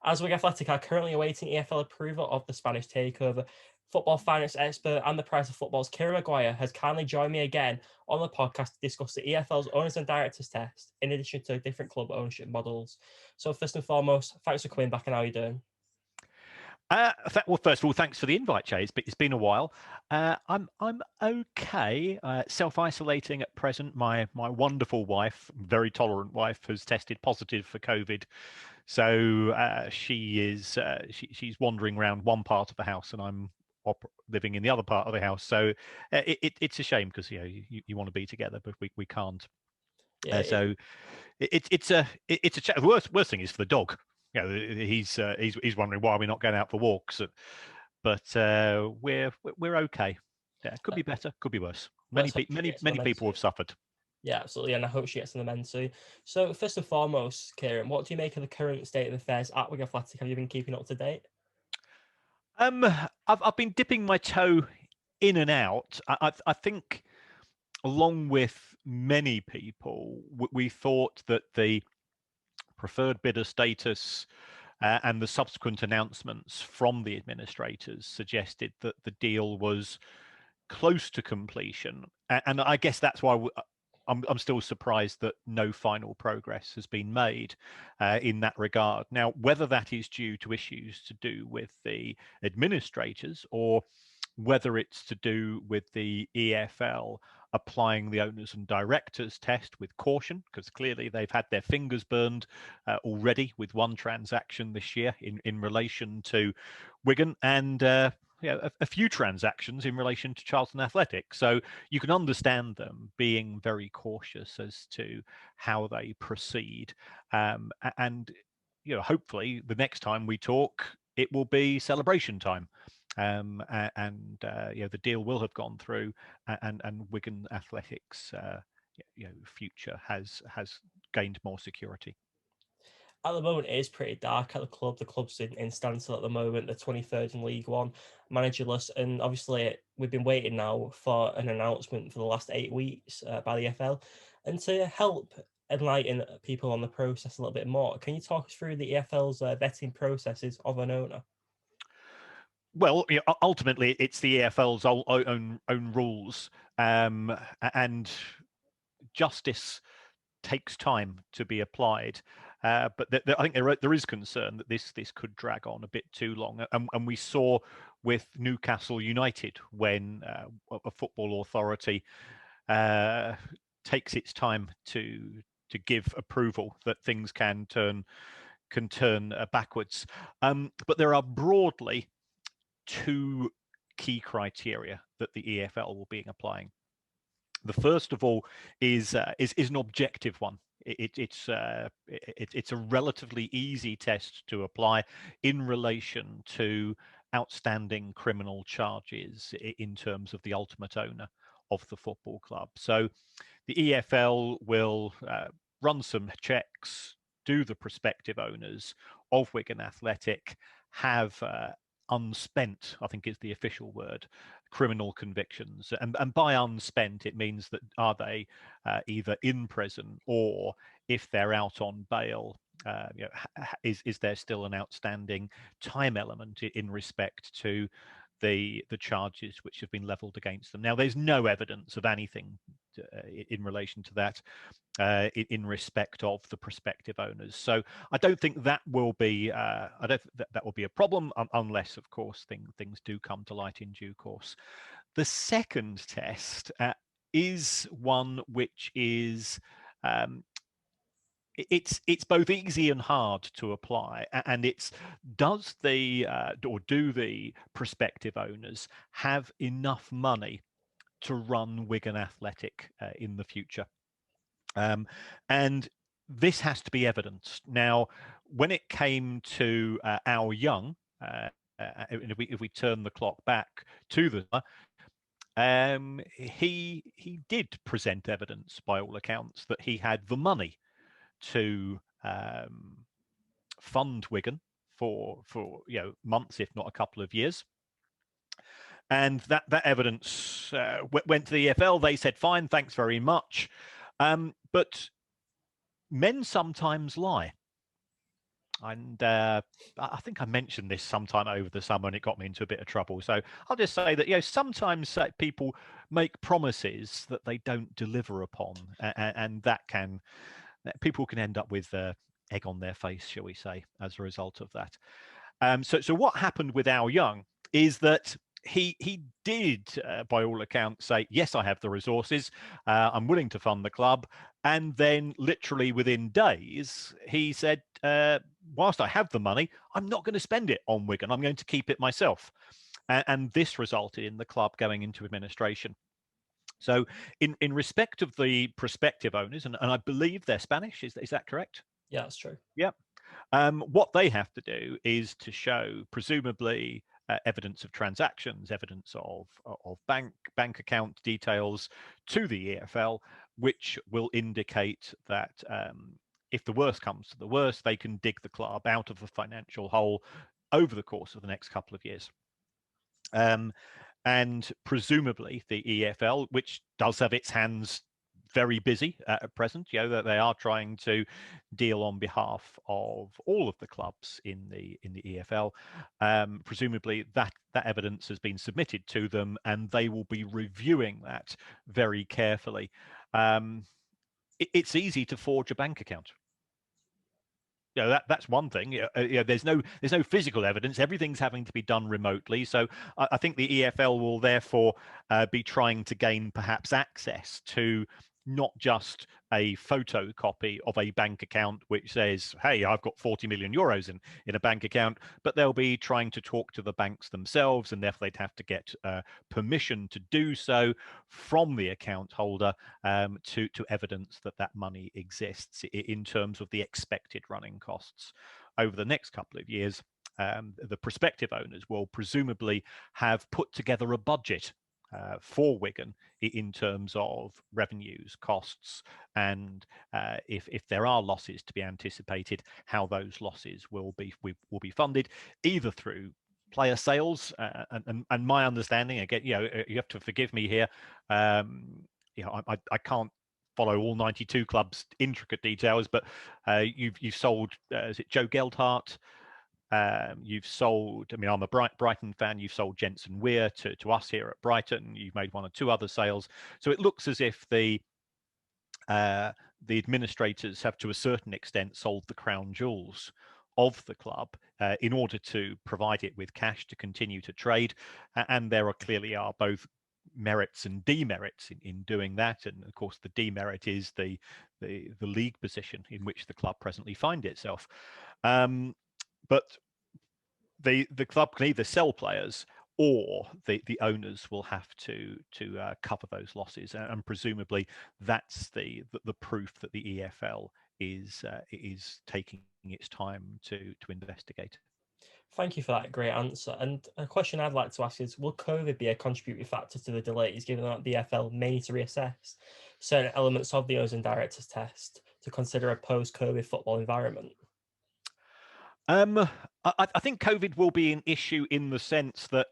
As Wigan Athletic are currently awaiting EFL approval of the Spanish takeover, football finance expert and the price of football's Kieran Maguire has kindly joined me again on the podcast to discuss the EFL's owners and directors test, in addition to different club ownership models. So first and foremost, thanks for coming back, and how are you doing? Well, first of all, thanks for the invite, Jay. It's been a while. I'm okay. Self-isolating at present. My wonderful wife, very tolerant wife, has tested positive for COVID, so she's wandering around one part of the house, and I'm living in the other part of the house. So it's a shame because you want to be together, but we can't. Yeah, It's the worst thing is for the dog. He's wondering why we're not going out for walks, but we're okay. Yeah, could be better, could be worse. Many people have suffered. Yeah, absolutely, and I hope she gets on the mend too. So first and foremost, Kieran, what do you make of the current state of affairs at Wigan Athletic? Have you been keeping up to date? I've been dipping my toe in and out. I think, along with many people, we thought that the preferred bidder status and the subsequent announcements from the administrators suggested that the deal was close to completion. And I guess that's why I'm still surprised that no final progress has been made in that regard. Now, whether that is due to issues to do with the administrators or whether it's to do with the EFL applying the owners and directors test with caution, because clearly they've had their fingers burned already with one transaction this year in relation to Wigan and a few transactions in relation to Charlton Athletic. So you can understand them being very cautious as to how they proceed. And hopefully the next time we talk, it will be celebration time. The deal will have gone through, and Wigan Athletics future has gained more security. At the moment, it is pretty dark at the club. The club's in standstill at the moment. They're 23rd in League One, managerless, and obviously we've been waiting now for an announcement for the last 8 weeks by the EFL. And to help enlighten people on the process a little bit more, can you talk us through the EFL's vetting processes of an owner? Well, ultimately, it's the EFL's own rules, and justice takes time to be applied. But I think there is concern that this could drag on a bit too long, and we saw with Newcastle United when a football authority takes its time to give approval that things can turn backwards. But there are broadly two key criteria that the EFL will be applying. The first of all is an objective one. It's a relatively easy test to apply in relation to outstanding criminal charges in terms of the ultimate owner of the football club. So the EFL will run some checks, do the prospective owners of Wigan Athletic have unspent, I think is the official word, criminal convictions. And by unspent, it means that are they either in prison, or if they're out on bail, is there still an outstanding time element in respect to the charges which have been levelled against them. Now, there's no evidence of anything in relation to that in respect of the prospective owners. So I don't think that will be that will be a problem unless, of course, things do come to light in due course. The second test is one which is it's both easy and hard to apply, and it's do the prospective owners have enough money to run Wigan Athletic in the future? And this has to be evidenced. Now, when it came to Al Young, if we turn the clock back to he did present evidence, by all accounts, that he had the money to fund Wigan for months, if not a couple of years. And that evidence went to the EFL. They said, fine, thanks very much. But men sometimes lie. And I think I mentioned this sometime over the summer, and it got me into a bit of trouble. So I'll just say that sometimes people make promises that they don't deliver upon, and that people can end up with egg on their face, shall we say, as a result of that. So what happened with Al Young is that he did, by all accounts, say, yes, I have the resources. I'm willing to fund the club. And then literally within days, he said, whilst I have the money, I'm not going to spend it on Wigan. I'm going to keep it myself. And this resulted in the club going into administration. So in respect of the prospective owners, and I believe they're Spanish, is that correct? Yeah, that's true. Yeah. What they have to do is to show, presumably, evidence of transactions, evidence of bank account details to the EFL, which will indicate that if the worst comes to the worst, they can dig the club out of the financial hole over the course of the next couple of years. And presumably the EFL, which does have its hands very busy at present, that they are trying to deal on behalf of all of the clubs in the EFL. Presumably that evidence has been submitted to them, and they will be reviewing that very carefully. It's easy to forge a bank account. That's one thing. There's no physical evidence. Everything's having to be done remotely. So I think the EFL will therefore be trying to gain perhaps access to not just a photocopy of a bank account which says, hey, I've got 40 million euros in a bank account, but they'll be trying to talk to the banks themselves, and therefore they'd have to get permission to do so from the account holder to evidence that money exists in terms of the expected running costs. Over the next couple of years, the prospective owners will presumably have put together a budget for Wigan in terms of revenues, costs, and if there are losses to be anticipated, how those losses will be funded, either through player sales, and my understanding, again, you have to forgive me here. I can't follow all 92 clubs' intricate details, but you've sold, is it Joe Geldhart? You've sold, I mean, I'm a Brighton fan. You've sold Jensen Weir to us here at Brighton. You've made one or two other sales. So it looks as if the administrators have, to a certain extent, sold the crown jewels of the club in order to provide it with cash to continue to trade. And there clearly are both merits and demerits in doing that. And of course, the demerit is the league position in which the club presently find itself. But the club can either sell players, or the owners will have to cover those losses, and presumably that's the proof that the EFL is taking its time to investigate. Thank you for that great answer. And a question I'd like to ask is, will COVID be a contributing factor to the delays, given that the EFL may need to reassess certain elements of the Owners and Directors test to consider a post-COVID football environment? I think COVID will be an issue in the sense that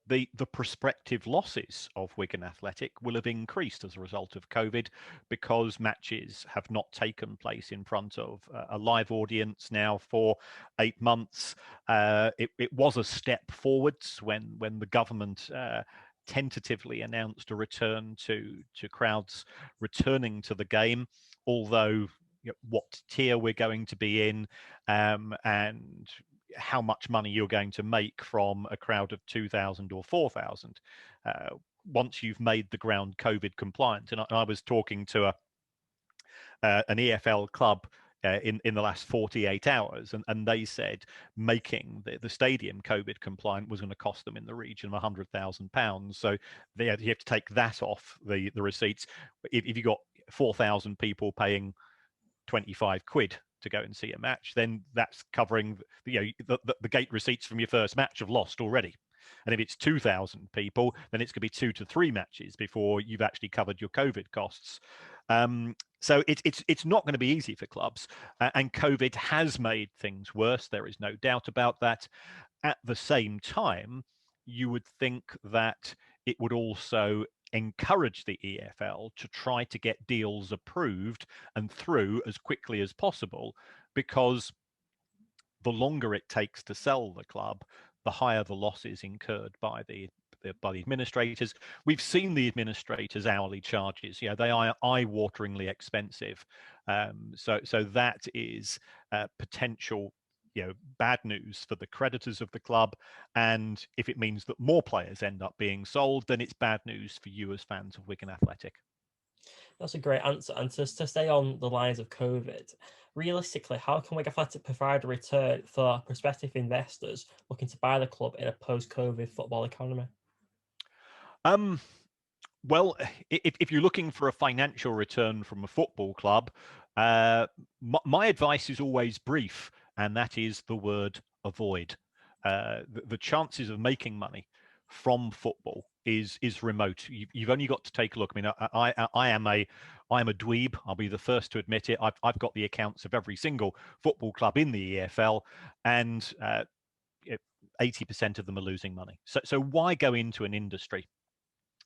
the prospective losses of Wigan Athletic will have increased as a result of COVID, because matches have not taken place in front of a live audience now for 8 months. It was a step forwards when the government tentatively announced a return to crowds returning to the game, although what tier we're going to be in, and how much money you're going to make from a crowd of 2,000 or 4,000 once you've made the ground COVID compliant. And I was talking to an EFL club in the last 48 hours, and they said making the stadium COVID compliant was going to cost them in the region of £100,000. So you have to take that off the receipts. If you got 4,000 people paying 25 quid to go and see a match, then that's covering the gate receipts from your first match have lost already. And if it's 2,000 people, then it's going to be 2 to 3 matches before you've actually covered your COVID costs. So it's not going to be easy for clubs, and COVID has made things worse. There is no doubt about that. At the same time, you would think that it would also encourage the EFL to try to get deals approved and through as quickly as possible, because the longer it takes to sell the club, the higher the losses incurred by the administrators. We've seen the administrators' hourly charges. They are eye-wateringly expensive. So that is potential, bad news for the creditors of the club. And if it means that more players end up being sold, then it's bad news for you as fans of Wigan Athletic. That's a great answer. And to stay on the lines of COVID, realistically, how can Wigan Athletic provide a return for prospective investors looking to buy the club in a post-COVID football economy? Well, if you're looking for a financial return from a football club, my advice is always brief, and that is the word avoid. The chances of making money from football is remote. You've only got to take a look. I mean, I am a dweeb. I'll be the first to admit it. I've got the accounts of every single football club in the EFL, and 80% of them are losing money. So why go into an industry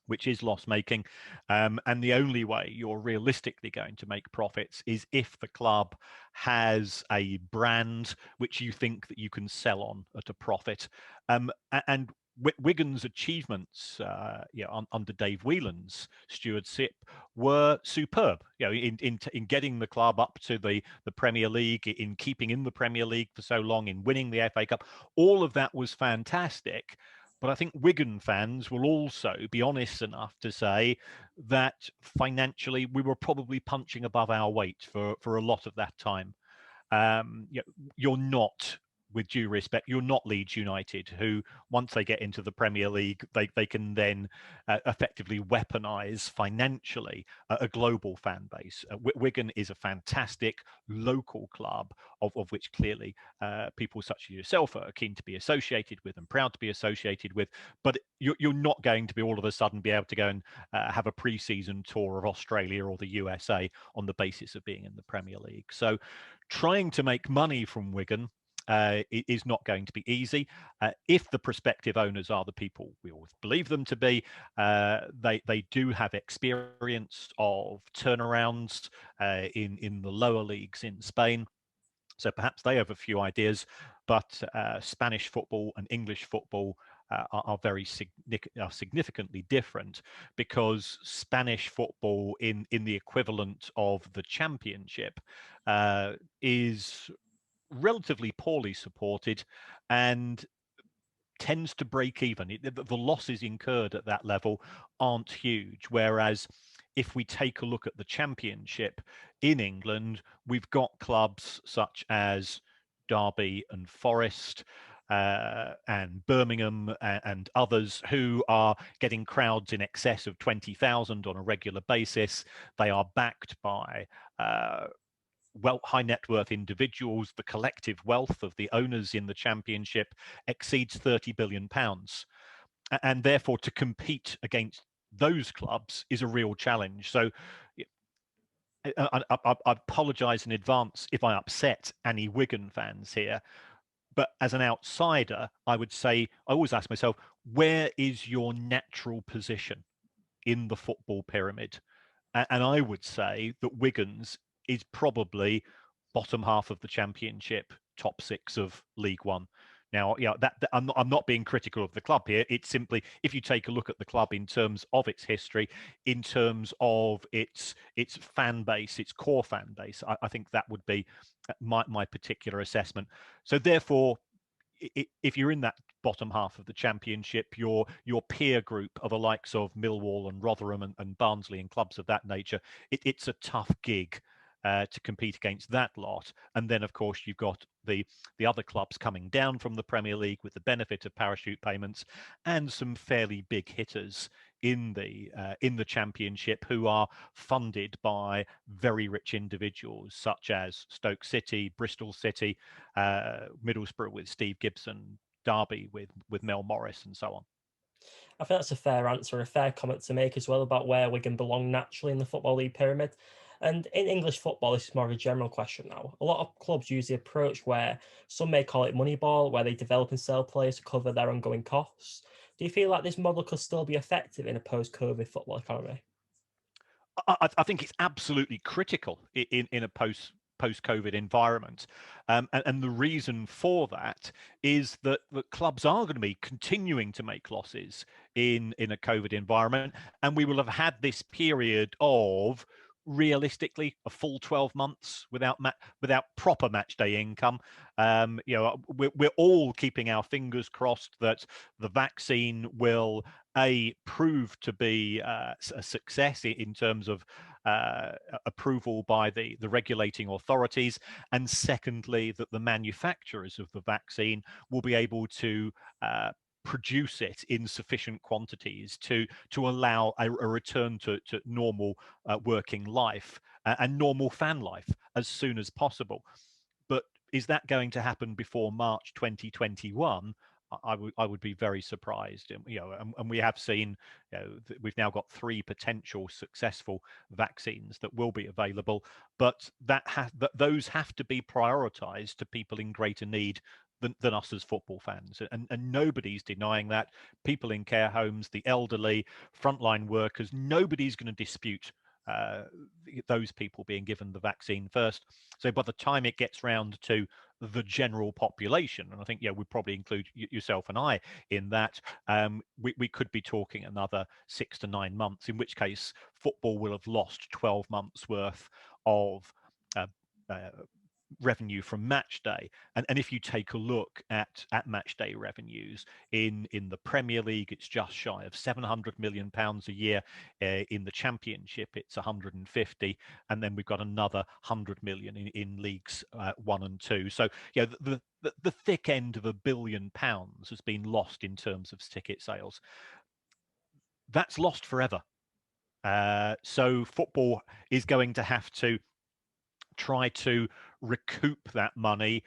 which is loss making? And the only way you're realistically going to make profits is if the club has a brand which you think that you can sell on at a profit. And Wigan's achievements under Dave Whelan's stewardship were superb. In getting the club up to the Premier League, in keeping in the Premier League for so long, in winning the FA Cup, all of that was fantastic. But I think Wigan fans will also be honest enough to say that financially we were probably punching above our weight for a lot of that time. You're not, with due respect, you're not Leeds United, who once they get into the Premier League, they can then effectively weaponize financially a global fan base. Wigan is a fantastic local club of which clearly people such as yourself are keen to be associated with and proud to be associated with. But you're not going to be all of a sudden be able to go and have a pre-season tour of Australia or the USA on the basis of being in the Premier League. So trying to make money from Wigan is not going to be easy. If the prospective owners are the people we always believe them to be, they do have experience of turnarounds in the lower leagues in Spain. So perhaps they have a few ideas, but Spanish football and English football are very significantly different, because Spanish football in the equivalent of the Championship is relatively poorly supported and tends to break even. The losses incurred at that level aren't huge. Whereas if we take a look at the Championship in England, we've got clubs such as Derby and Forest and Birmingham and others who are getting crowds in excess of 20,000 on a regular basis. They are backed by high net worth individuals. The collective wealth of the owners in the Championship exceeds £30 billion. And therefore, to compete against those clubs is a real challenge. So I apologise in advance if I upset any Wigan fans here. But as an outsider, I would say, I always ask myself, where is your natural position in the football pyramid? And I would say that Wigan's is probably bottom half of the Championship, top six of League One. Now, I'm not being critical of the club here. It's simply, if you take a look at the club in terms of its history, in terms of its fan base, its core fan base, I think that would be my particular assessment. So therefore, if you're in that bottom half of the Championship, your peer group of the likes of Millwall and Rotherham and Barnsley and clubs of that nature, it's a tough gig to compete against that lot. And then, of course, you've got the other clubs coming down from the Premier League with the benefit of parachute payments, and some fairly big hitters in the Championship who are funded by very rich individuals such as Stoke City, Bristol City, Middlesbrough with Steve Gibson, Derby with Mel Morris, and so on. I think that's a fair answer, a fair comment to make as well about where Wigan belong naturally in the Football League pyramid. And in English football, this is more of a general question now. A lot of clubs use the approach where some may call it Moneyball, where they develop and sell players to cover their ongoing costs. Do you feel like this model could still be effective in a post-COVID football economy? I think it's absolutely critical in a post post-COVID environment. And the reason for that is that the clubs are going to be continuing to make losses in a COVID environment, and we will have had this period of realistically a full 12 months without proper match day income. We're all keeping our fingers crossed that the vaccine will prove to be a success in terms of approval by the regulating authorities, and secondly, that the manufacturers of the vaccine will be able to produce it in sufficient quantities to allow a return to normal working life and normal fan life as soon as possible. But is that going to happen before March 2021? I would be very surprised. And we have seen, we've now got 3 potential successful vaccines that will be available, but those have to be prioritized to people in greater need than us as football fans. And nobody's denying that. People in care homes, the elderly, frontline workers, nobody's going to dispute those people being given the vaccine first. So by the time it gets round to the general population, and I think we probably include yourself and I in that, we could be talking another 6 to 9 months, in which case football will have lost 12 months worth of revenue from match day. And if you take a look at match day revenues in the Premier League, it's just shy of £700 million a year. In the Championship, it's 150, and then we've got another 100 million in leagues 1 and 2. So the thick end of £1 billion has been lost in terms of ticket sales. That's lost forever. So football is going to have to try to recoup that money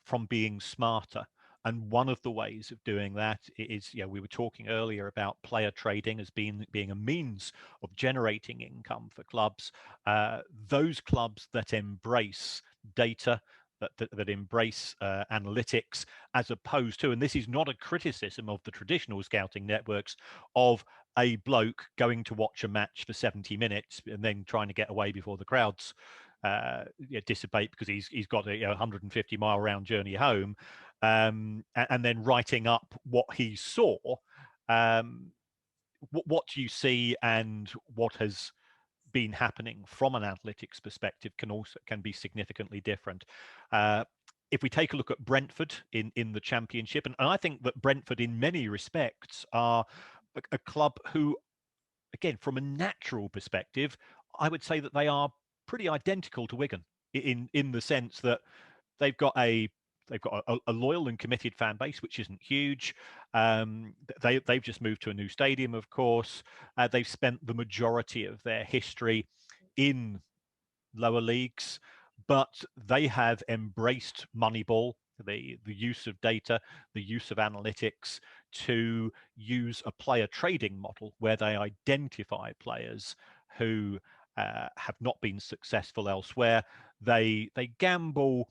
from being smarter. And one of the ways of doing that is, we were talking earlier about player trading as being a means of generating income for clubs. Those clubs that embrace data, that embrace analytics, as opposed to, and this is not a criticism of the traditional scouting networks, of a bloke going to watch a match for 70 minutes and then trying to get away before the crowds dissipate because he's got a 150-mile round journey home, and then writing up what he saw. What do you see, and what has been happening from an analytics perspective can be significantly different. If we take a look at Brentford in the Championship, and I think that Brentford in many respects are a club who, again, from a natural perspective, I would say that they are pretty identical to Wigan in the sense that they've got a loyal and committed fan base, which isn't huge. They've just moved to a new stadium, of course. They've spent the majority of their history in lower leagues, but they have embraced Moneyball, the use of data, the use of analytics to use a player trading model where they identify players who have not been successful elsewhere. They gamble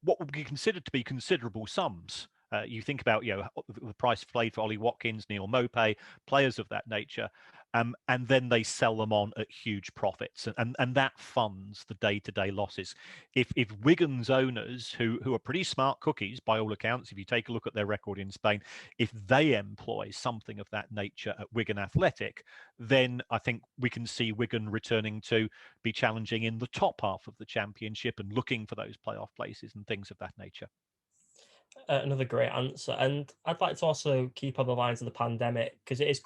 what would be considered to be considerable sums. You think about the price paid for Ollie Watkins, Neil Maupay, players of that nature, and then they sell them on at huge profits, and that funds the day-to-day losses. If Wigan's owners, who are pretty smart cookies by all accounts, if you take a look at their record in Spain, if they employ something of that nature at Wigan Athletic, then I think we can see Wigan returning to be challenging in the top half of the Championship and looking for those playoff places and things of that nature. Another great answer. And I'd like to also keep on the lines of the pandemic, because it is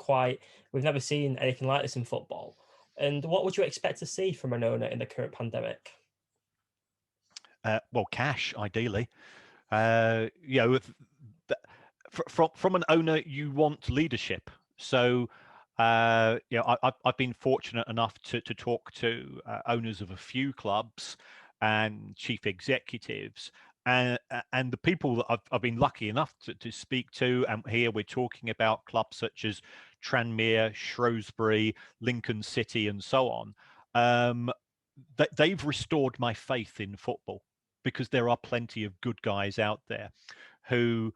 we've never seen anything like this in football. And what would you expect to see from an owner in the current pandemic? Well, cash, ideally. From an owner, you want leadership. So, I've been fortunate enough to talk to owners of a few clubs and chief executives, and the people that I've been lucky enough to speak to. And here we're talking about clubs such as Tranmere, Shrewsbury, Lincoln City, and so on. They've restored my faith in football, because there are plenty of good guys out there who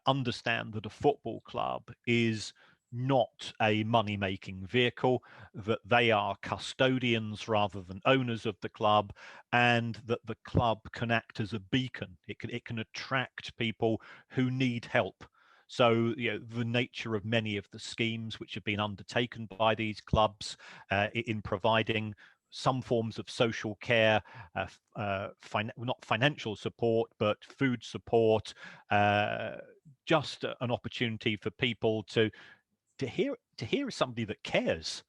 understand that a football club is not a money-making vehicle, that they are custodians rather than owners of the club, and that the club can act as a beacon. It can attract people who need help. So, the nature of many of the schemes which have been undertaken by these clubs in providing some forms of social care, not financial support, but food support, just an opportunity for people to hear somebody that cares.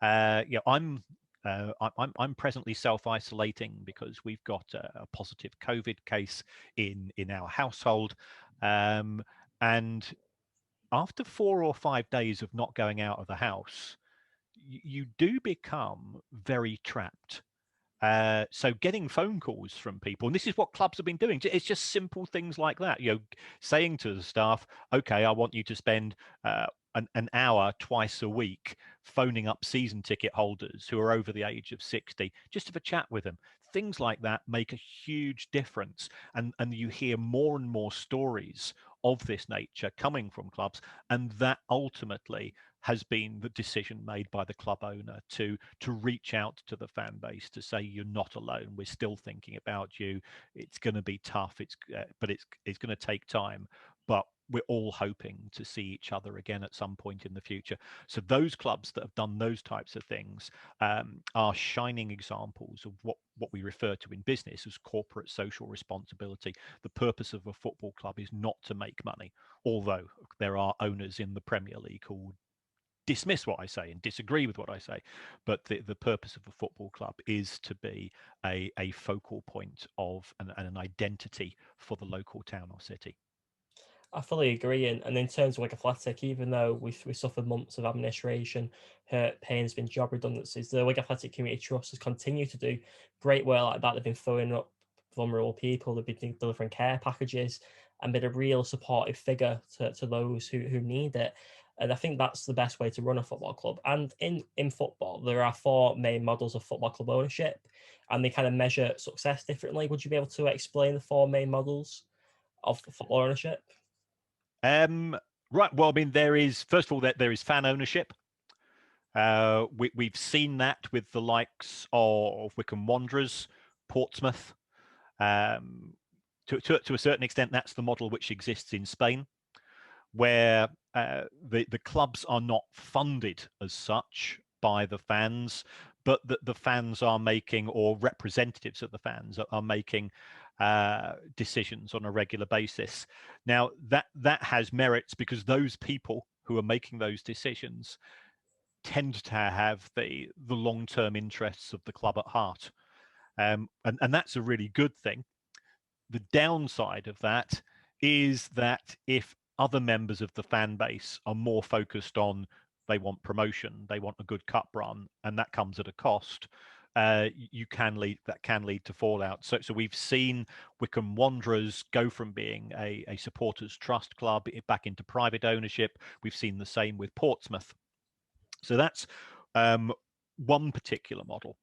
I'm presently self-isolating because we've got a positive COVID case in our household, and after 4 or 5 days of not going out of the house, you do become very trapped. So getting phone calls from people, and this is what clubs have been doing. It's just simple things like that. Saying to the staff, "Okay, I want you to spend an hour twice a week phoning up season ticket holders who are over the age of 60, just to have a chat with them." Things like that make a huge difference, and you hear more and more stories of this nature coming from clubs, and that ultimately has been the decision made by the club owner to reach out to the fan base to say, "You're not alone. We're still thinking about you. It's going to be tough. But it's going to take time. But we're all hoping to see each other again at some point in the future." So those clubs that have done those types of things are shining examples of what we refer to in business as corporate social responsibility. The purpose of a football club is not to make money, although there are owners in the Premier League who dismiss what I say and disagree with what I say. But the purpose of a football club is to be a focal point of an identity for the local town or city. I fully agree. And in terms of Wigan Athletic, even though we suffered months of administration, hurt, pains, been job redundancies, the Wigan Athletic Community Trust has continued to do great work like that. They've been throwing up vulnerable people, they've been delivering care packages and been a real supportive figure to those who need it. And I think that's the best way to run a football club. And in football, there are 4 main models of football club ownership, and they kind of measure success differently. Would you be able to explain the 4 main models of football ownership? Right. Well, I mean, there is, first of all, there is fan ownership. We've seen that with the likes of Wycombe Wanderers, Portsmouth. To a certain extent, that's the model which exists in Spain, where the clubs are not funded as such by the fans, but the fans are making, or representatives of the fans are making decisions on a regular basis. Now, that has merits because those people who are making those decisions tend to have the long-term interests of the club at heart. And that's a really good thing. The downside of that is that if other members of the fan base are more focused on, they want promotion, they want a good cup run, and that comes at a cost, that can lead to fallout. So we've seen Wycombe Wanderers go from being a supporters trust club back into private ownership. We've seen the same with Portsmouth. So that's one particular model.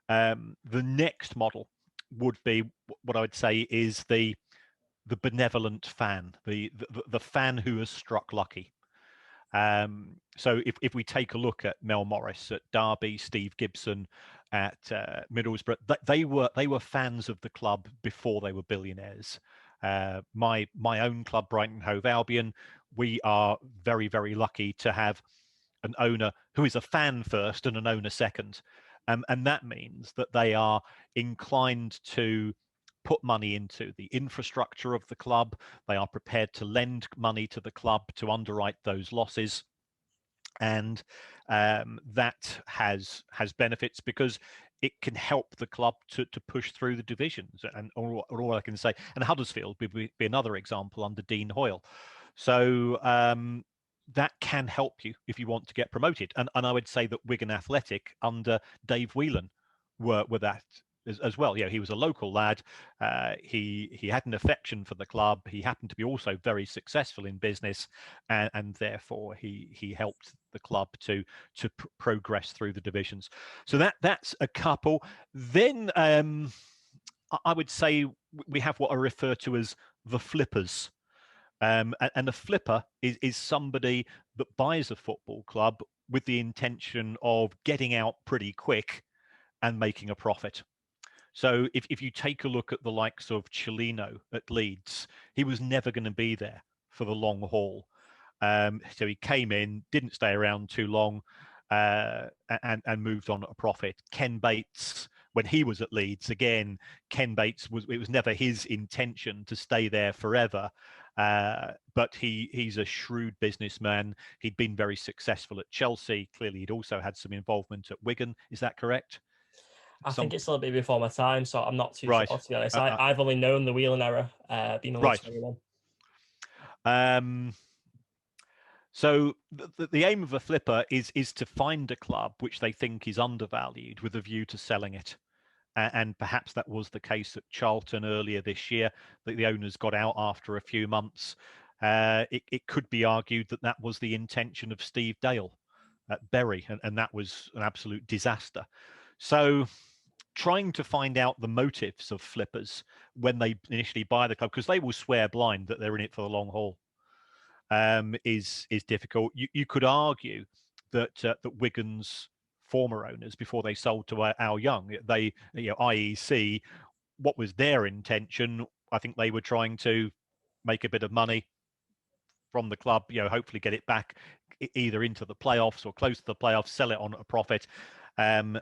The next model would be what I would say is the benevolent fan, the fan who has struck lucky. So if we take a look at Mel Morris at Derby, Steve Gibson at Middlesbrough, they were fans of the club before they were billionaires. My own club, Brighton Hove Albion, we are very, very lucky to have an owner who is a fan first and an owner second. And that means that they are inclined to put money into the infrastructure of the club. They are prepared to lend money to the club to underwrite those losses. And that has benefits because it can help the club to push through the divisions. And all I can say, and Huddersfield would be another example under Dean Hoyle. So that can help you if you want to get promoted. And I would say that Wigan Athletic under Dave Whelan were that as well. He was a local lad. He had an affection for the club. He happened to be also very successful in business, and therefore he helped the club to progress through the divisions. So that's a couple. Then I would say we have what I refer to as the flippers. And a flipper is somebody that buys a football club with the intention of getting out pretty quick and making a profit. So if you take a look at the likes of Cellino at Leeds, he was never going to be there for the long haul. So he came in, didn't stay around too long, and moved on at a profit. Ken Bates, when he was at Leeds, again, Ken Bates it was never his intention to stay there forever. But he's a shrewd businessman. He'd been very successful at Chelsea. Clearly, he'd also had some involvement at Wigan. Is that correct? I think it's a little bit before my time, so I'm not too sure, Right. to be honest. I've only known the Whelan era, being under Right. 21. So the aim of a flipper is to find a club which they think is undervalued with a view to selling it. And perhaps that was the case at Charlton earlier this year, that the owners got out after a few months. It could be argued that that was the intention of Steve Dale at Bury, and that was an absolute disaster. So trying to find out the motives of flippers when they initially buy the club, because they will swear blind that they're in it for the long haul, is difficult. You could argue that that Wigan's former owners, before they sold to Al Young, they, IEC, what was their intention? I think they were trying to make a bit of money from the club, hopefully get it back either into the playoffs or close to the playoffs, sell it on a profit. And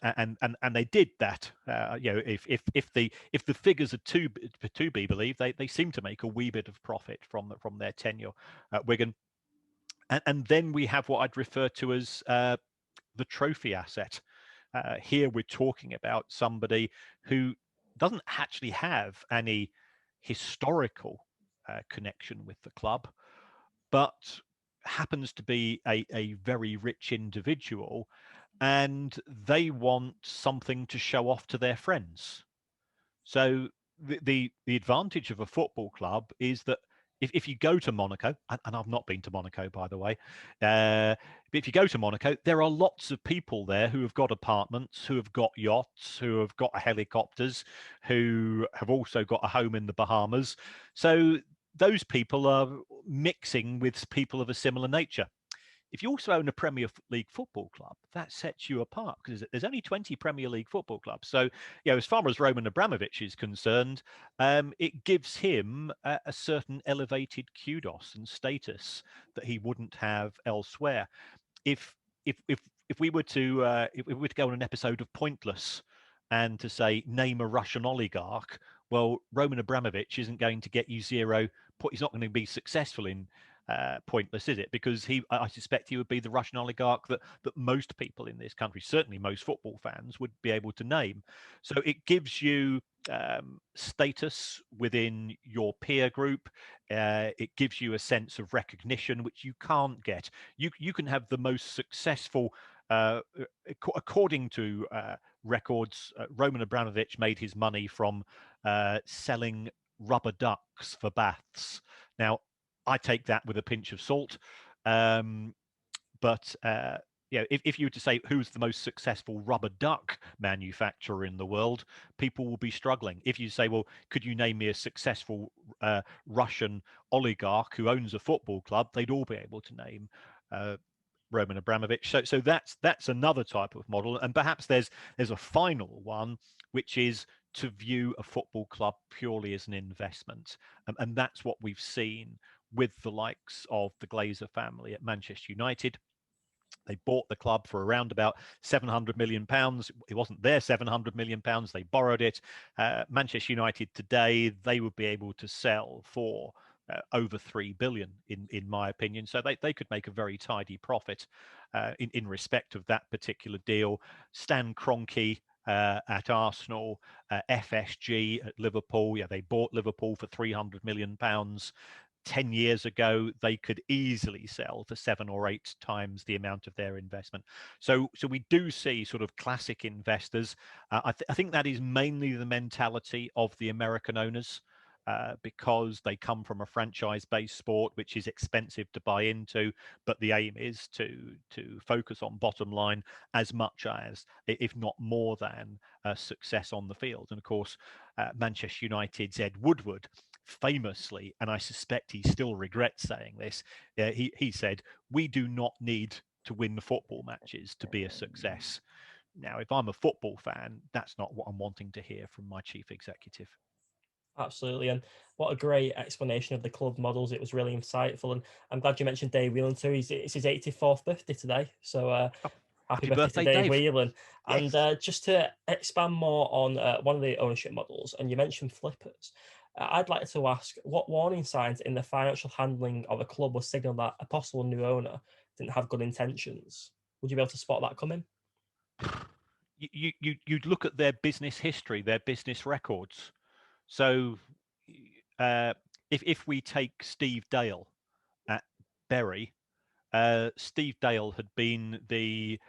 they did that. If the figures are to be believed, they seem to make a wee bit of profit from their tenure at Wigan. And then we have what I'd refer to as the trophy asset. Here we're talking about somebody who doesn't actually have any historical connection with the club, but happens to be a very rich individual, and they want something to show off to their friends. So the advantage of a football club is that if you go to Monaco, and I've not been to Monaco, by the way, but if you go to Monaco, there are lots of people there who have got apartments, who have got yachts, who have got helicopters, who have also got a home in the Bahamas. So those people are mixing with people of a similar nature. If you also own a Premier League football club, that sets you apart, because there's only 20 Premier League football clubs. So, as far as Roman Abramovich is concerned, it gives him a certain elevated kudos and status that he wouldn't have elsewhere. If we were to go on an episode of Pointless and to say name a Russian oligarch, well, Roman Abramovich isn't going to get you zero. He's not going to be successful in Pointless, is it? Because I suspect he would be the Russian oligarch that most people in this country, certainly most football fans, would be able to name. So it gives you status within your peer group. It gives you a sense of recognition, which you can't get. You can have the most successful, according to records, Roman Abramovich made his money from selling rubber ducks for baths. Now, I take that with a pinch of salt. But if you were to say who's the most successful rubber duck manufacturer in the world, people will be struggling. If you say, well, could you name me a successful Russian oligarch who owns a football club, they'd all be able to name Roman Abramovich. So that's another type of model. And perhaps there's a final one, which is to view a football club purely as an investment. And that's what we've seen with the likes of the Glazer family at Manchester United. They bought the club for around about £700 million. It wasn't their £700 million. They borrowed it. Manchester United today, they would be able to sell for over 3 billion, in my opinion. So they could make a very tidy profit in respect of that particular deal. Stan Kroenke at Arsenal, FSG at Liverpool. They bought Liverpool for £300 million. 10 years ago, they could easily sell for 7 or 8 times the amount of their investment. So we do see sort of classic investors. I think that is mainly the mentality of the American owners, because they come from a franchise-based sport, which is expensive to buy into, but the aim is to focus on bottom line as much as, if not more than, success on the field. And of course, Manchester United's Ed Woodward famously, and I suspect he still regrets saying this, he said, "We do not need to win the football matches to be a success." Now, if I'm a football fan, that's not what I'm wanting to hear from my chief executive. Absolutely. And what a great explanation of the club models. It was really insightful. And I'm glad you mentioned Dave Whelan too. It's his 84th birthday today. So Oh, happy happy birthday to birthday, Dave Dave. Whelan. And Yes. just to expand more on one of the ownership models, and you mentioned flippers, I'd like to ask what warning signs in the financial handling of a club will signal that a possible new owner didn't have good intentions? Would you be able to spot that coming? You'd look at their business history, their business records. So, uh, if we take Steve Dale at Bury, Steve Dale had been the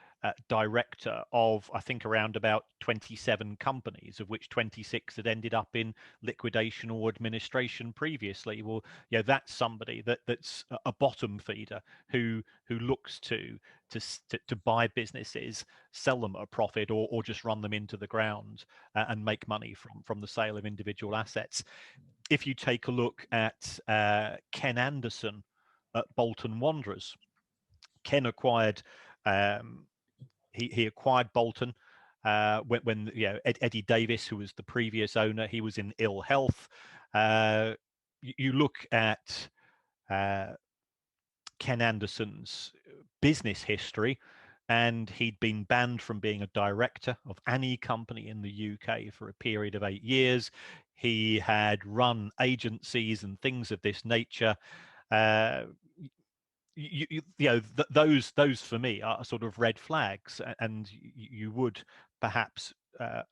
director of, I think, around about 27 companies, of which 26 had ended up in liquidation or administration previously. Well, yeah, that's somebody that's a bottom feeder who looks to buy businesses, sell them at a profit, or just run them into the ground and make money from the sale of individual assets. If you take a look at Ken Anderson at Bolton Wanderers, Ken acquired he acquired Bolton when Eddie Davis, who was the previous owner, he was in ill health. You look at Ken Anderson's business history, and he'd been banned from being a director of any company in the UK for a period of 8 years. He had run agencies and things of this nature. Uh, those for me are sort of red flags, and you would perhaps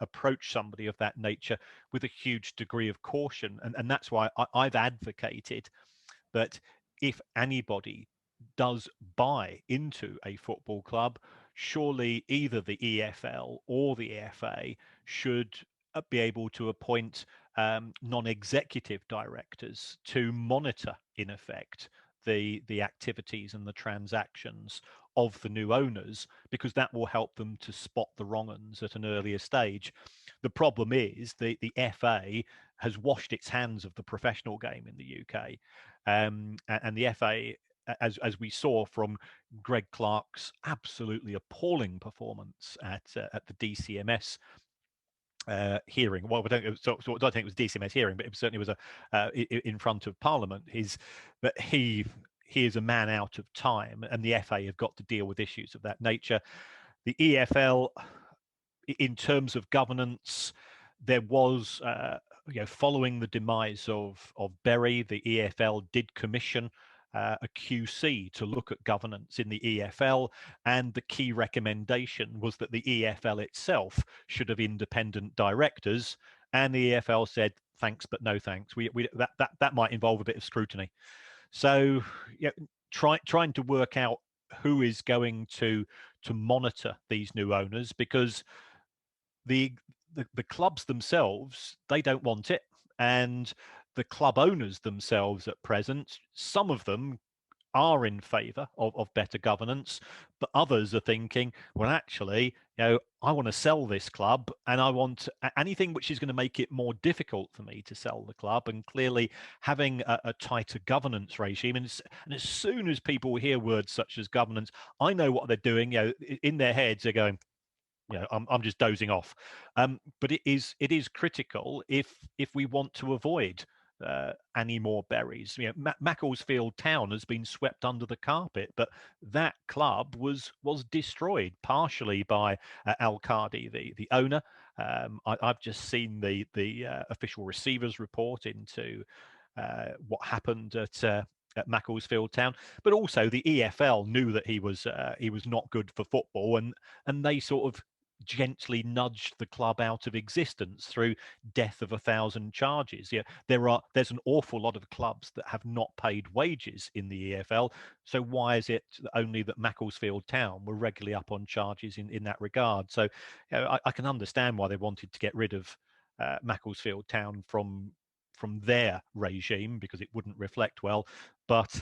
approach somebody of that nature with a huge degree of caution, and that's why I've advocated that if anybody does buy into a football club, surely either the EFL or the FA should be able to appoint non-executive directors to monitor, in effect, the activities and the transactions of the new owners, because that will help them to spot the wrong uns at an earlier stage. The problem is the FA has washed its hands of the professional game in the UK, and the FA, as we saw from Greg Clark's absolutely appalling performance at the DCMS hearing. Well, I don't think it was DCMS hearing, but it certainly was in front of Parliament. That he is a man out of time, and the FA have got to deal with issues of that nature. The EFL, in terms of governance, there was, following the demise of Bury, the EFL did commission a QC to look at governance in the EFL, and the key recommendation was that the EFL itself should have independent directors, and the EFL said thanks but no thanks. That might involve a bit of scrutiny. So, trying to work out who is going to monitor these new owners, because the clubs themselves, they don't want it, and the club owners themselves at present, some of them are in favor of better governance, but others are thinking, well, actually, I want to sell this club, and I want anything which is going to make it more difficult for me to sell the club. And clearly, having a tighter governance regime, and as soon as people hear words such as governance, I know what they're doing. In their heads, they're going, I'm just dozing off. But it is critical if we want to avoid any more Berries. Macclesfield Town has been swept under the carpet, but that club was destroyed partially by Al Qadi, the owner. I've just seen the official receivers report into what happened at Macclesfield Town, but also the EFL knew that he was not good for football, and they sort of gently nudged the club out of existence through death of 1,000 charges. There's an awful lot of clubs that have not paid wages in the EFL. So why is it only that Macclesfield Town were regularly up on charges in that regard? So I can understand why they wanted to get rid of Macclesfield Town from their regime, because it wouldn't reflect well. But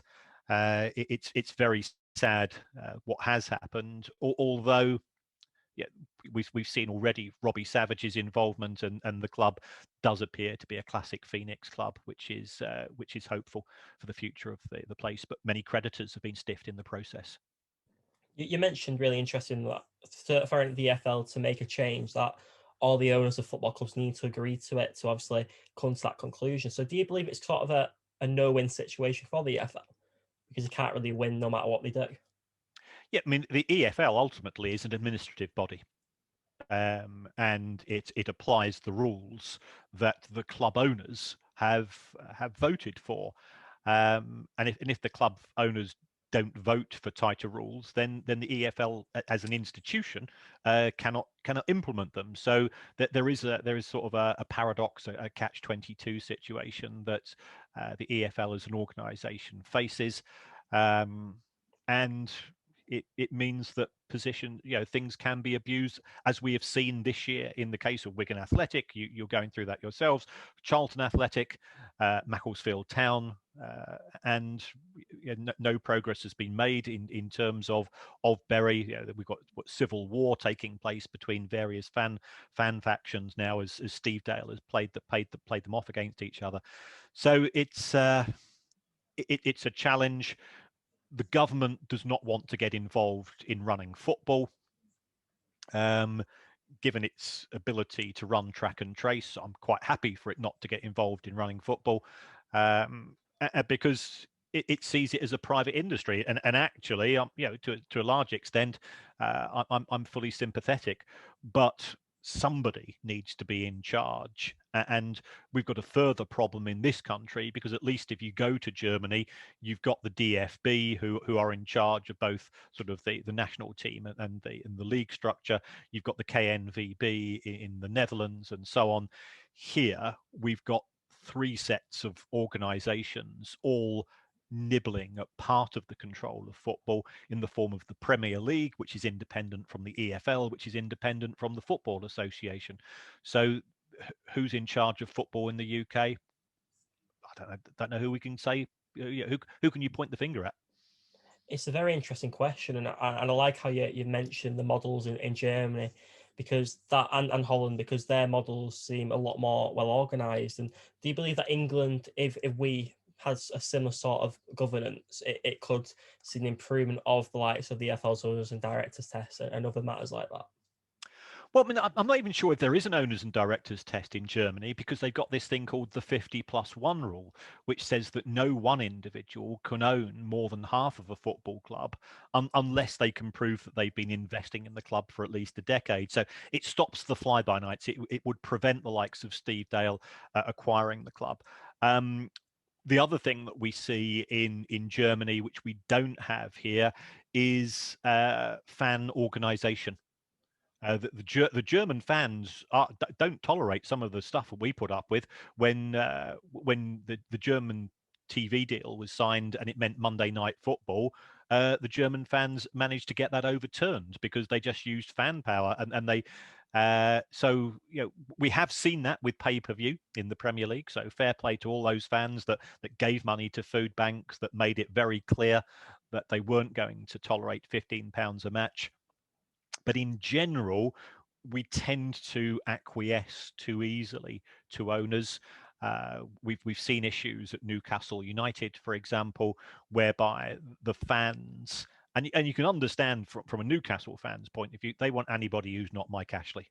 it's very sad what has happened, although we've seen already Robbie Savage's involvement, and the club does appear to be a classic Phoenix club, which is hopeful for the future of the place. But many creditors have been stiffed in the process. You mentioned really interesting that for the EFL to make a change, that all the owners of football clubs need to agree to it to obviously come to that conclusion. So do you believe it's sort of a no-win situation for the EFL? Because you can't really win no matter what they do. Yeah, I mean, the EFL ultimately is an administrative body. And it applies the rules that the club owners have voted for. And if the club owners don't vote for tighter rules, then the EFL as an institution cannot implement them. So that there is sort of a paradox, a catch-22 situation that the EFL as an organisation faces, and it means that things can be abused, as we have seen this year in the case of Wigan Athletic. You're going through that yourselves. Charlton Athletic, Macclesfield Town, and no progress has been made in terms of Bury. We've got civil war taking place between various fan factions now, as Steve Dale has played them off against each other. So it's a challenge. The government does not want to get involved in running football, given its ability to run track and trace. I'm quite happy for it not to get involved in running football, because it sees it as a private industry. And actually, to a large extent, I'm fully sympathetic. But somebody needs to be in charge. And we've got a further problem in this country, because at least if you go to Germany, you've got the DFB who are in charge of both sort of the national team and the league structure. You've got the KNVB in the Netherlands and so on. Here we've got three sets of organizations all nibbling at part of the control of football in the form of the Premier League, which is independent from the EFL, which is independent from the Football Association. So who's in charge of football in the UK? I don't know who we can say. Who can you point the finger at? It's a very interesting question, and I like how you mentioned the models in Germany, because that and Holland, because their models seem a lot more well organized. And do you believe that England, if we has a similar sort of governance, it could see an improvement of the likes of the EFL's owners and directors test and other matters like that? Well, I mean, I'm not even sure if there is an owners and directors test in Germany, because they've got this thing called the 50+1 rule, which says that no one individual can own more than half of a football club unless they can prove that they've been investing in the club for at least a decade. So it stops the fly-by-nights. It would prevent the likes of Steve Dale acquiring the club. The other thing that we see in Germany, which we don't have here, is fan organization. The German fans don't tolerate some of the stuff that we put up with when the German TV deal was signed and it meant Monday Night Football. The German fans managed to get that overturned because they just used fan power, and they. So we have seen that with pay-per-view in the Premier League. So fair play to all those fans that gave money to food banks, that made it very clear that they weren't going to tolerate £15 a match. But in general, we tend to acquiesce too easily to owners. We've seen issues at Newcastle United, for example, whereby the fans, and you can understand from a Newcastle fan's point of view, they want anybody who's not Mike Ashley,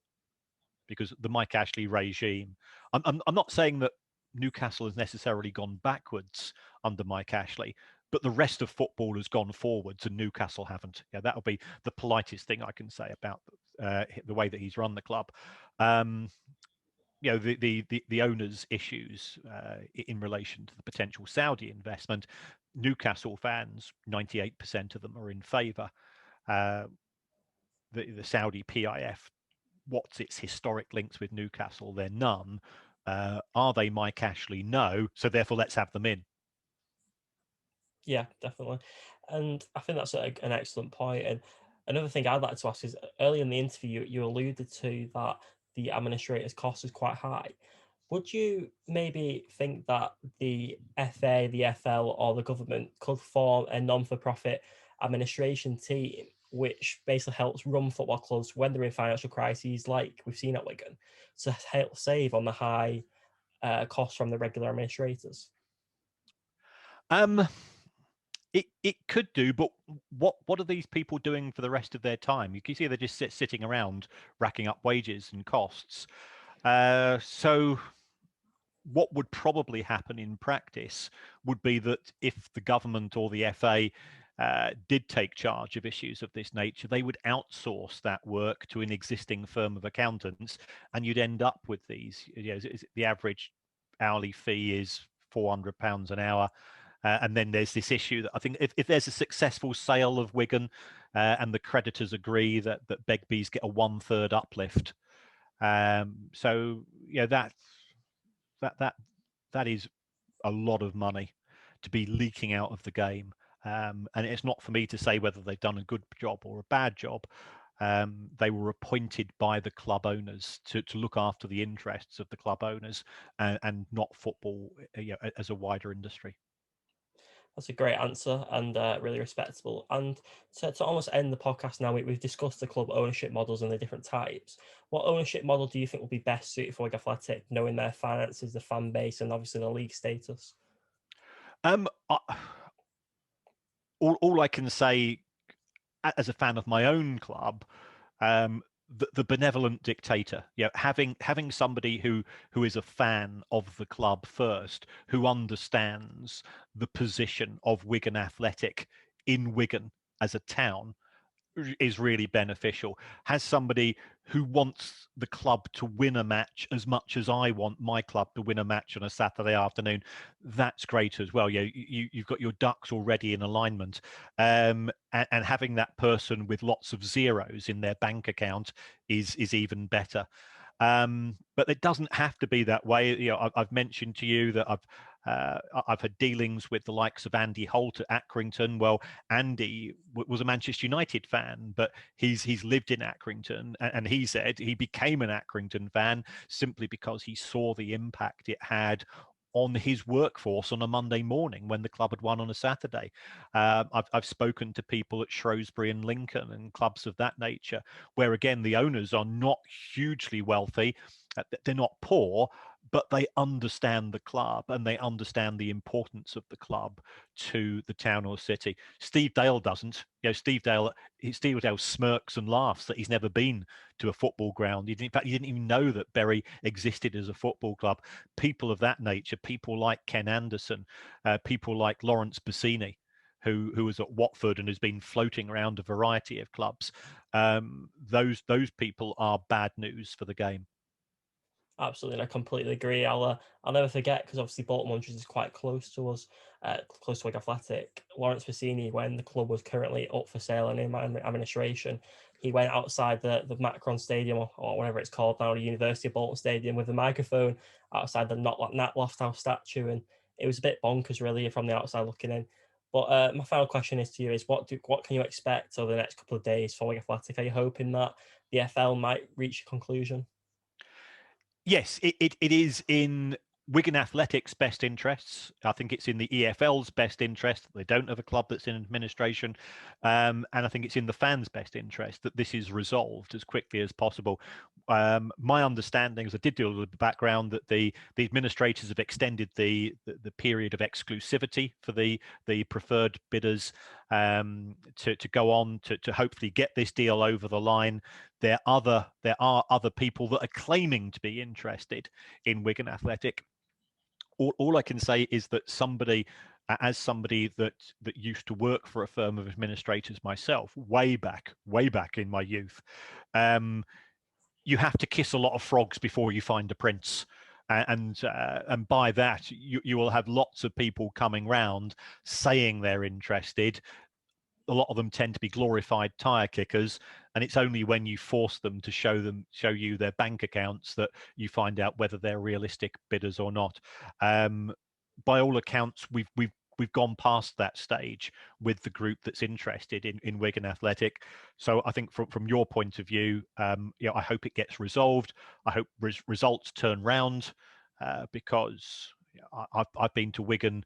because the Mike Ashley regime. I'm not saying that Newcastle has necessarily gone backwards under Mike Ashley, but the rest of football has gone forwards and Newcastle haven't. Yeah, that'll be the politest thing I can say about the way that he's run the club. The owners' issues in relation to the potential Saudi investment. Newcastle fans, 98% of them are in favour. The Saudi PIF, what's its historic links with Newcastle? They're none. Are they Mike Ashley? No. So therefore, let's have them in. Yeah, definitely. And I think that's an excellent point. And another thing I'd like to ask is, earlier in the interview, you alluded to that the administrator's cost is quite high. Would you maybe think that the FA, the FL, or the government could form a non-for-profit administration team which basically helps run football clubs when they're in financial crises, like we've seen at Wigan, to help save on the high costs from the regular administrators? It could do, but what are these people doing for the rest of their time? You can see they're just sitting around racking up wages and costs. So what would probably happen in practice would be that if the government or the FA did take charge of issues of this nature, they would outsource that work to an existing firm of accountants, and you'd end up with these. The average hourly fee is £400 an hour. And then there's this issue that I think if there's a successful sale of Wigan and the creditors agree that Begbie's get a 1/3 uplift, so that is a lot of money to be leaking out of the game. And it's not for me to say whether they've done a good job or a bad job. They were appointed by the club owners to look after the interests of the club owners and not football as a wider industry. That's a great answer and really respectable. And to almost end the podcast now, we've discussed the club ownership models and the different types. What ownership model do you think will be best suited for Wigan Athletic, knowing their finances, the fan base, and obviously the league status? All I can say as a fan of my own club, the benevolent dictator, having somebody who is a fan of the club first, who understands the position of Wigan Athletic in Wigan as a town, is really beneficial. Has somebody who wants the club to win a match as much as I want my club to win a match on a Saturday afternoon, that's great as well. You've got your ducks already in alignment, and having that person with lots of zeros in their bank account is even better. But it doesn't have to be that way. I've mentioned to you that I've had dealings with the likes of Andy Holt at Accrington. Well, Andy was a Manchester United fan, but he's lived in Accrington, and he said he became an Accrington fan simply because he saw the impact it had on his workforce on a Monday morning when the club had won on a Saturday. I've spoken to people at Shrewsbury and Lincoln and clubs of that nature, where again the owners are not hugely wealthy, they're not poor, but they understand the club and they understand the importance of the club to the town or city. Steve Dale doesn't. Steve Dale smirks and laughs that he's never been to a football ground. In fact, he didn't even know that Bury existed as a football club. People of that nature, people like Ken Anderson, people like Lawrence Bassini, who was at Watford and has been floating around a variety of clubs. Those people are bad news for the game. Absolutely, and I completely agree. I'll never forget, because obviously Bolton Wanderers is quite close to us, close to Wigan Athletic. Lawrence Bassini, when the club was currently up for sale and in my administration, he went outside the Macron Stadium or whatever it's called now, the University of Bolton Stadium, with a microphone outside the Nat Lofthouse statue, and it was a bit bonkers really from the outside looking in. But my final question is to you: is what can you expect over the next couple of days for Wigan Athletic? Are you hoping that the EFL might reach a conclusion? Yes, it is in Wigan Athletic's best interests. I think it's in the EFL's best interest. They don't have a club that's in administration. And I think it's in the fans' best interest that this is resolved as quickly as possible. My understanding, as I did do a little bit of background, that the administrators have extended the period of exclusivity for the preferred bidders to go on to hopefully get this deal over the line. There are other people that are claiming to be interested in Wigan Athletic. All I can say is that somebody that used to work for a firm of administrators myself, way back in my youth, you have to kiss a lot of frogs before you find a prince. And by that, you will have lots of people coming round saying they're interested. A lot of them tend to be glorified tire kickers, and it's only when you force them to show you their bank accounts that you find out whether they're realistic bidders or not. By all accounts, we've gone past that stage with the group that's interested in Wigan Athletic. So I think from your point of view, I hope it gets resolved. I hope results turn round, because I've been to Wigan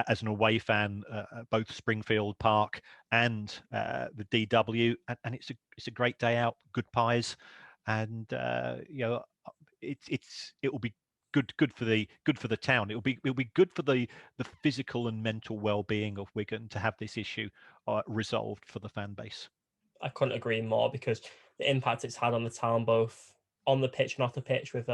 as an away fan, both Springfield Park and the DW, and it's a great day out, good pies, and it will be good for the town. It'll be good for the physical and mental well-being of Wigan to have this issue resolved for the fan base. I couldn't agree more, because the impact it's had on the town, both on the pitch and off the pitch, with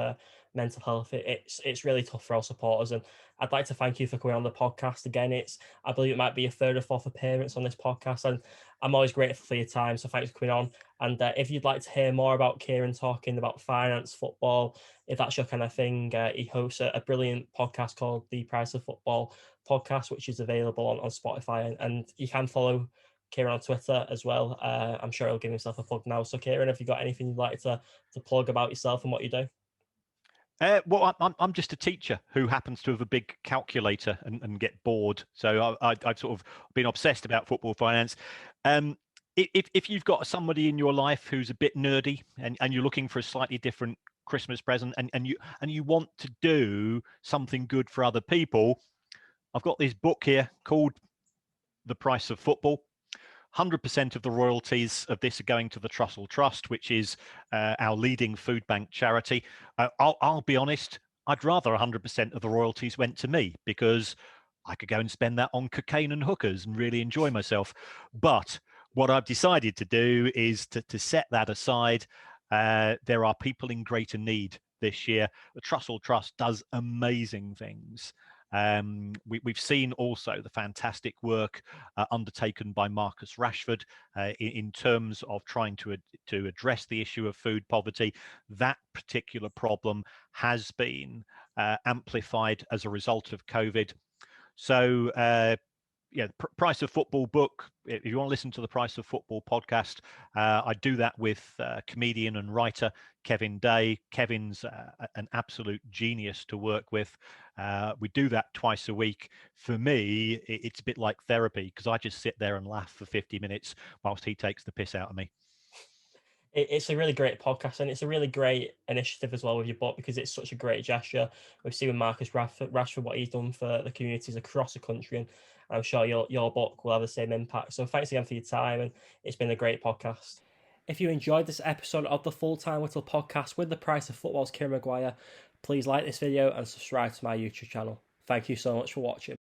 mental health, it's really tough for our supporters. And I'd like to thank you for coming on the podcast again. I believe it might be your third or fourth appearance on this podcast, and I'm always grateful for your time. So thanks for coming on. And if you'd like to hear more about Kieran talking about finance, football, if that's your kind of thing, he hosts a brilliant podcast called The Price of Football Podcast, which is available on Spotify, and you can follow Kieran on Twitter as well. I'm sure he'll give himself a plug now. So Kieran, have you got anything you'd like to plug about yourself and what you do? Well, I'm just a teacher who happens to have a big calculator and get bored. So I've sort of been obsessed about football finance. If you've got somebody in your life who's a bit nerdy and you're looking for a slightly different Christmas present, and you want to do something good for other people, I've got this book here called The Price of Football. 100% of the royalties of this are going to the Trussell Trust, which is our leading food bank charity. I'll be honest, I'd rather 100% of the royalties went to me, because I could go and spend that on cocaine and hookers and really enjoy myself. But what I've decided to do is to set that aside. There are people in greater need this year. The Trussell Trust does amazing things. We've seen also the fantastic work undertaken by Marcus Rashford in terms of trying to address the issue of food poverty. That particular problem has been amplified as a result of COVID. So Price of Football book. If you want to listen to the Price of Football podcast, I do that with comedian and writer Kevin Day. Kevin's an absolute genius to work with. We do that twice a week. For me, it's a bit like therapy, because I just sit there and laugh for 50 minutes whilst he takes the piss out of me. It's a really great podcast, and it's a really great initiative as well with your book, because it's such a great gesture. We've seen with Marcus Rashford what he's done for the communities across the country, and I'm sure your book will have the same impact. So thanks again for your time, and it's been a great podcast. If you enjoyed this episode of the Full-Time Whittle Podcast with the Price of Football's Kieran Maguire, please like this video and subscribe to my YouTube channel. Thank you so much for watching.